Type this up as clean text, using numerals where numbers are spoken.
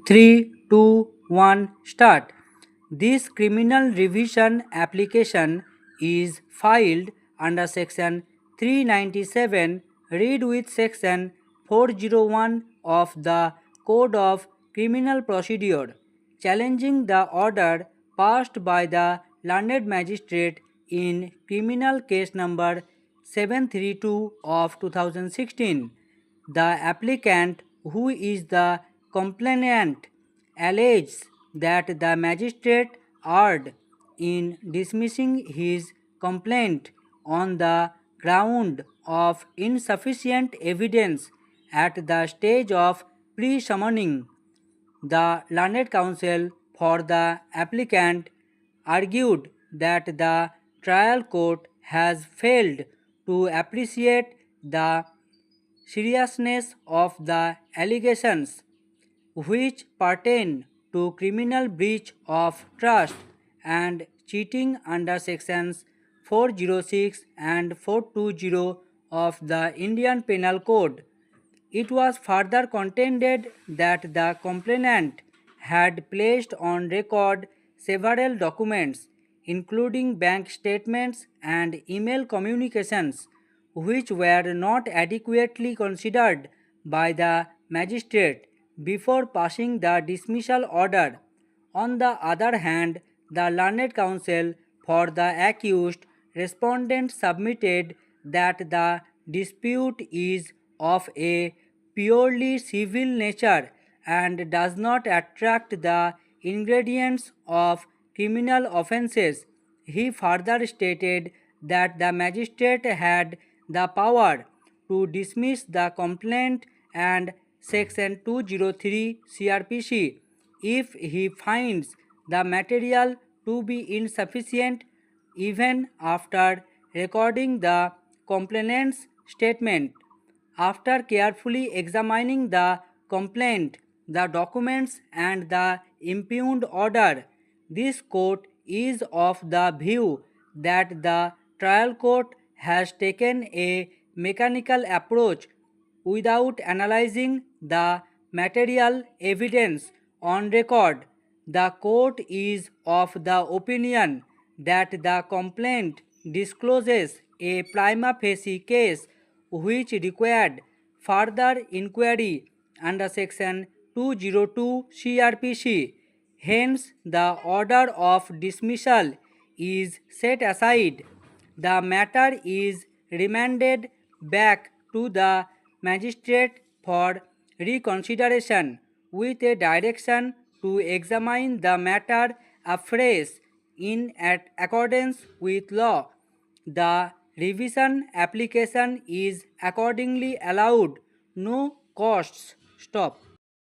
3, 2, 1, start. This criminal revision application is filed under section 397, read with section 401 of the Code of Criminal Procedure, challenging the order passed by the learned magistrate in criminal case number 732 of 2016. The applicant, who is the complainant, alleges that the magistrate erred in dismissing his complaint on the ground of insufficient evidence at the stage of pre-summoning. The learned counsel for the applicant argued that the trial court has failed to appreciate the seriousness of the allegations, which pertain to criminal breach of trust and cheating under sections 406 and 420 of the Indian Penal Code. It was further contended that the complainant had placed on record several documents, including bank statements and email communications, which were not adequately considered by the magistrate before passing the dismissal order. On the other hand, the learned counsel for the accused respondent submitted that the dispute is of a purely civil nature and does not attract the ingredients of criminal offences. He further stated that the magistrate had the power to dismiss the complaint and section 203 CRPC if he finds the material to be insufficient even after recording the complainant's statement. After carefully examining the complaint, the documents, and the impugned order, this court is of the view that the trial court has taken a mechanical approach without analyzing the material evidence on record. The court is of the opinion that the complaint discloses a prima facie case which required further inquiry under section 202 CRPC. Hence, the order of dismissal is set aside. The matter is remanded back to the magistrate for reconsideration with a direction to examine the matter afresh in accordance with law. The revision application is accordingly allowed. No costs. Stop.